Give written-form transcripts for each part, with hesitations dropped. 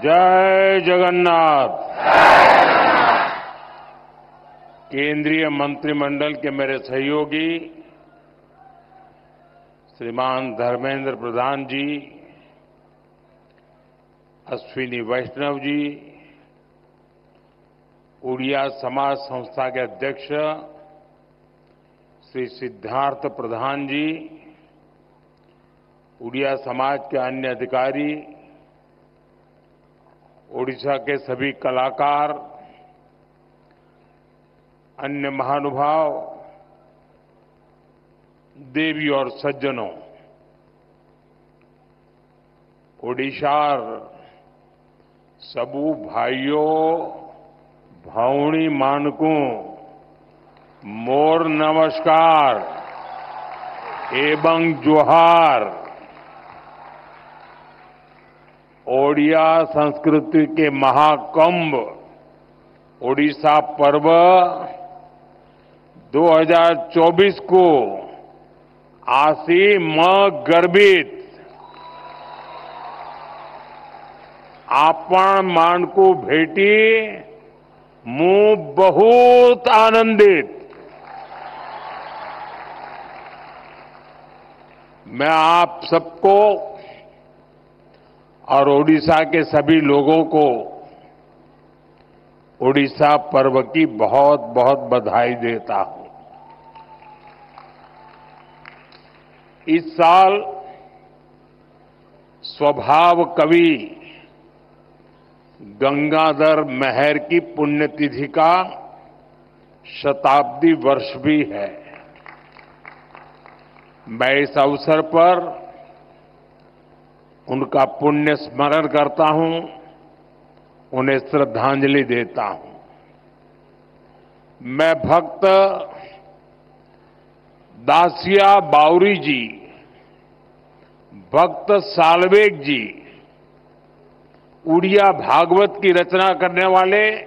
जय जगन्नाथ। केंद्रीय मंत्रिमंडल के मेरे सहयोगी श्रीमान धर्मेंद्र प्रधान जी, अश्विनी वैष्णव जी, उड़िया समाज संस्था के अध्यक्ष श्री सिद्धार्थ प्रधान जी, उड़िया समाज के अन्य अधिकारी, ओडिशा के सभी कलाकार, अन्य महानुभाव, देवी और सज्जनों, ओडिशार सबू भाइयों भावनी मानकू मोर नमस्कार एवं जोहार। ओडिया संस्कृति के महाकुंभ ओडिशा पर्व 2024 को आसी म गर्भित आपण मानकू भेटी मु बहुत आनंदित। मैं आप सबको और ओडिशा के सभी लोगों को ओडिशा पर्व की बहुत बहुत बधाई देता हूं। इस साल स्वभाव कवि गंगाधर मेहर की पुण्यतिथि का शताब्दी वर्ष भी है। मैं इस अवसर पर उनका पुण्य स्मरण करता हूं, उन्हें श्रद्धांजलि देता हूं। मैं भक्त दासिया बावरी जी, भक्त सालवेग जी, उड़िया भागवत की रचना करने वाले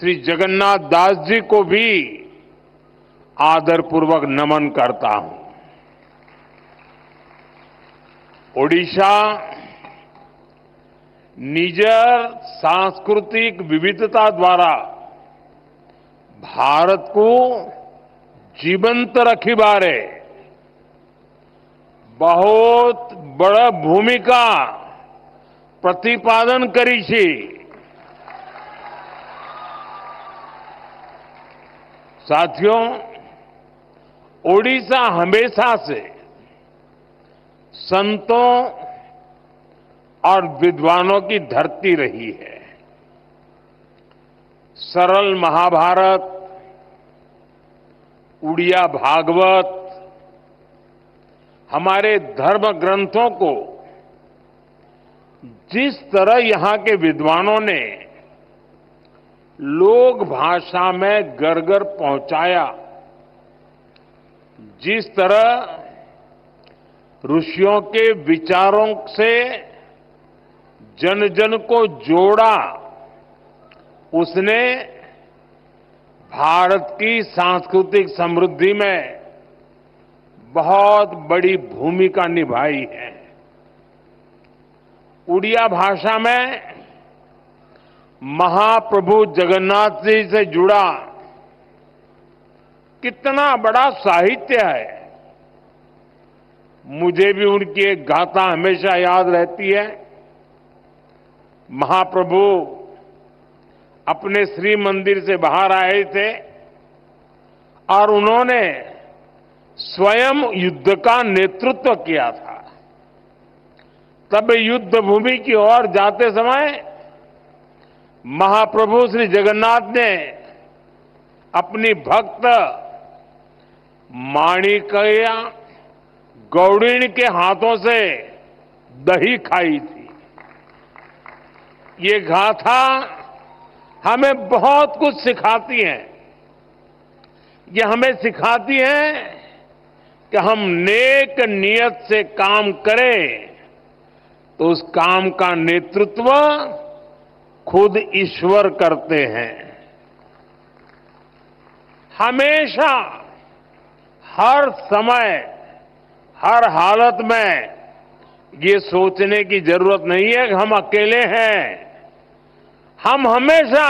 श्री जगन्नाथ दास जी को भी आदरपूर्वक नमन करता हूं। ओडिशा निजर सांस्कृतिक विविधता द्वारा भारत को जीवंत रखी बारे बहुत बड़ा भूमिका प्रतिपादन करी छी। साथियों, ओडिशा हमेशा से संतों और विद्वानों की धरती रही है। सरल महाभारत, उड़िया भागवत हमारे धर्म ग्रंथों को जिस तरह यहां के विद्वानों ने लोक भाषा में घर-घर पहुंचाया, जिस तरह ऋषियों के विचारों से जन जन को जोड़ा, उसने भारत की सांस्कृतिक समृद्धि में बहुत बड़ी भूमिका निभाई है। उड़िया भाषा में महाप्रभु जगन्नाथ जी से जुड़ा कितना बड़ा साहित्य है। मुझे भी उनकी एक गाथा हमेशा याद रहती है। महाप्रभु अपने श्री मंदिर से बाहर आए थे और उन्होंने स्वयं युद्ध का नेतृत्व किया था। तब युद्ध भूमि की ओर जाते समय महाप्रभु श्री जगन्नाथ ने अपनी भक्त माणिक्या गौड़िण के हाथों से दही खाई थी। ये गाथा हमें बहुत कुछ सिखाती है। ये हमें सिखाती है कि हम नेक नियत से काम करें तो उस काम का नेतृत्व खुद ईश्वर करते हैं। हमेशा, हर समय, हर हालत में ये सोचने की जरूरत नहीं है कि हम अकेले हैं। हम हमेशा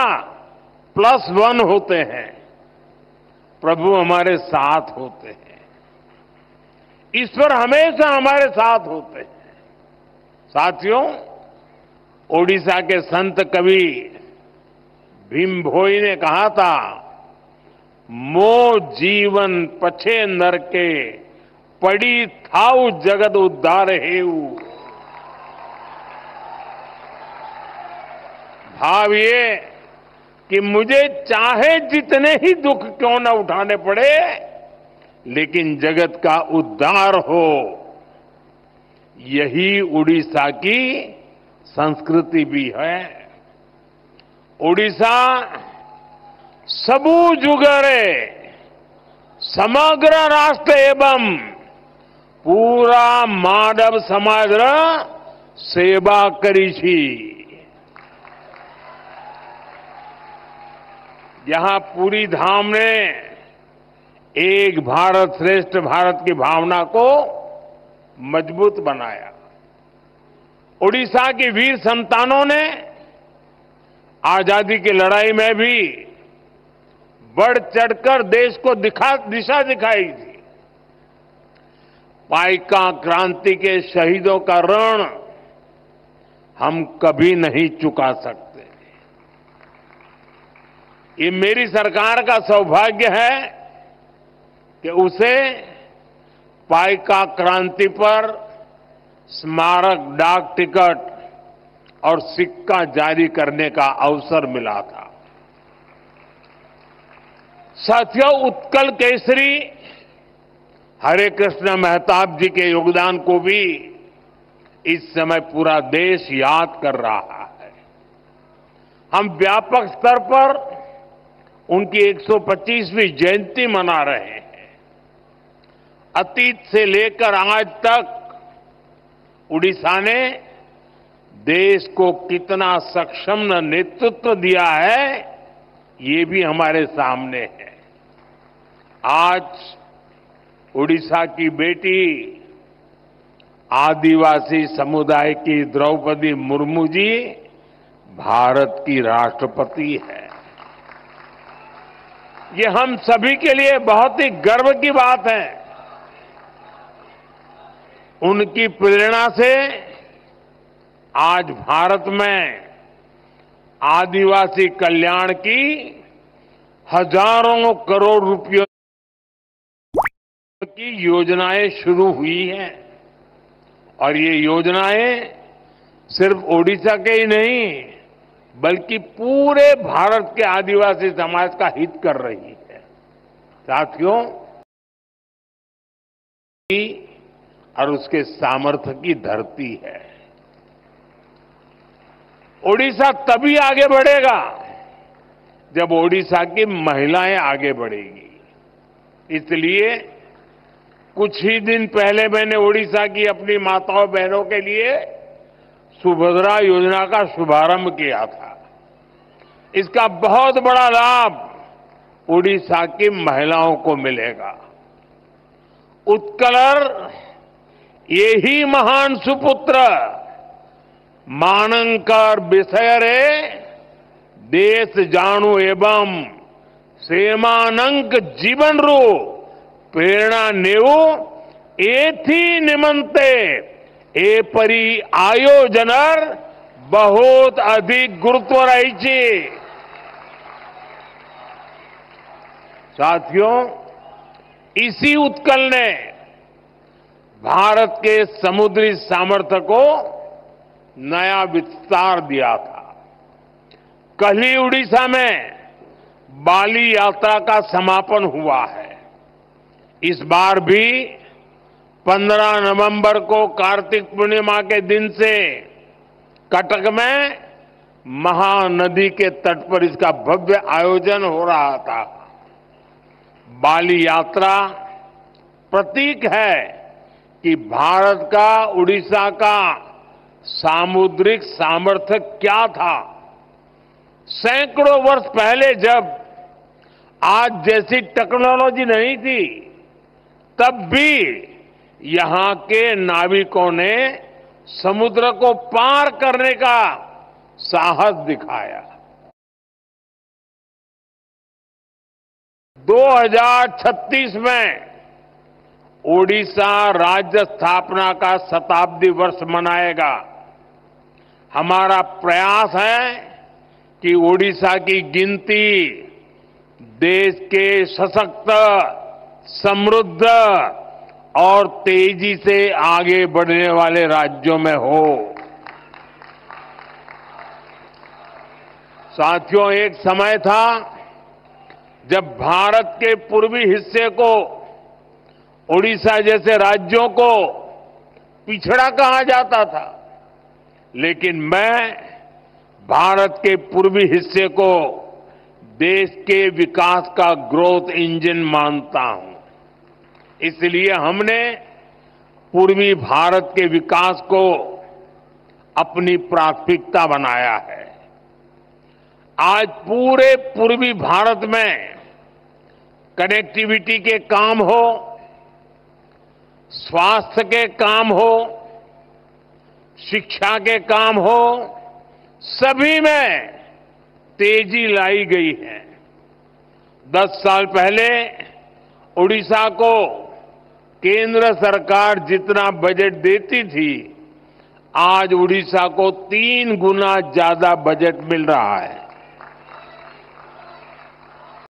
+1 होते हैं। प्रभु हमारे साथ होते हैं। ईश्वर हमेशा हमारे साथ होते हैं। साथियों, ओडिशा के संत कवि भीम भोई ने कहा था, मो जीवन पछे नर के, पड़ी थाउ जगत उद्धार हेऊ। भाव ये कि मुझे चाहे जितने ही दुख क्यों न उठाने पड़े, लेकिन जगत का उद्धार हो, यही उड़ीसा की संस्कृति भी है। उड़ीसा सबू जुगरे समग्र राष्ट्र एवं पूरा मानव समाज सेवा करी छी। यहां पूरी धाम ने एक भारत श्रेष्ठ भारत की भावना को मजबूत बनाया। उड़ीसा की वीर संतानों ने आजादी की लड़ाई में भी बढ़ चढ़कर देश को दिशा दिखाई थी। पाइका क्रांति के शहीदों का ऋण हम कभी नहीं चुका सकते। ये मेरी सरकार का सौभाग्य है कि उसे पाइका क्रांति पर स्मारक डाक टिकट और सिक्का जारी करने का अवसर मिला था। साथियों, उत्कल केसरी हरे कृष्ण मेहताब जी के योगदान को भी इस समय पूरा देश याद कर रहा है। हम व्यापक स्तर पर उनकी 125वीं जयंती मना रहे हैं। अतीत से लेकर आज तक उड़ीसा ने देश को कितना सक्षम नेतृत्व दिया है, ये भी हमारे सामने है। आज उड़ीसा की बेटी आदिवासी समुदाय की द्रौपदी मुर्मू जी भारत की राष्ट्रपति है। ये हम सभी के लिए बहुत ही गर्व की बात है। उनकी प्रेरणा से आज भारत में आदिवासी कल्याण की हजारों करोड़ रुपयों की योजनाएं शुरू हुई हैं। और ये योजनाएं सिर्फ ओडिशा के ही नहीं, बल्कि पूरे भारत के आदिवासी समाज का हित कर रही है। साथियों, और उसके सामर्थ्य की धरती है। ओडिशा तभी आगे बढ़ेगा जब ओडिशा की महिलाएं आगे बढ़ेगी। इसलिए कुछ ही दिन पहले मैंने ओडिशा की अपनी माताओं बहनों के लिए सुभद्रा योजना का शुभारंभ किया था। इसका बहुत बड़ा लाभ ओडिशा की महिलाओं को मिलेगा। उत्कलर यही महान सुपुत्र मानंकर विषयरे देश जाणु एवं सेमानंक जीवन रू प्रेरणा नेऊ एथी निमंते ए परी आयोजनर बहुत अधिक गुरुत्व रही छी। साथियों, इसी उत्कल ने भारत के समुद्री सामर्थ्य को नया विस्तार दिया था। कल ही उड़ीसा में बाली यात्रा का समापन हुआ है। इस बार भी 15 नवंबर को कार्तिक पूर्णिमा के दिन से कटक में महानदी के तट पर इसका भव्य आयोजन हो रहा था। बाली यात्रा प्रतीक है कि भारत का उड़ीसा का सामुद्रिक सामर्थ्य क्या था। सैकड़ों वर्ष पहले जब आज जैसी टेक्नोलॉजी नहीं थी, तब भी यहां के नाविकों ने समुद्र को पार करने का साहस दिखाया। 2036 में ओडिशा राज्य स्थापना का शताब्दी वर्ष मनाएगा। हमारा प्रयास है कि ओडिशा की गिनती देश के सशक्त, समृद्ध और तेजी से आगे बढ़ने वाले राज्यों में हो। साथियों, एक समय था जब भारत के पूर्वी हिस्से को, ओडिशा जैसे राज्यों को पिछड़ा कहा जाता था, लेकिन मैं भारत के पूर्वी हिस्से को देश के विकास का ग्रोथ इंजन मानता हूं। इसलिए हमने पूर्वी भारत के विकास को अपनी प्राथमिकता बनाया है। आज पूरे पूर्वी भारत में कनेक्टिविटी के काम हो, स्वास्थ्य के काम हो, शिक्षा के काम हो, सभी में तेजी लाई गई है। 10 साल पहले ओडिशा को केंद्र सरकार जितना बजट देती थी, आज ओडिशा को 3 गुना ज्यादा बजट मिल रहा है।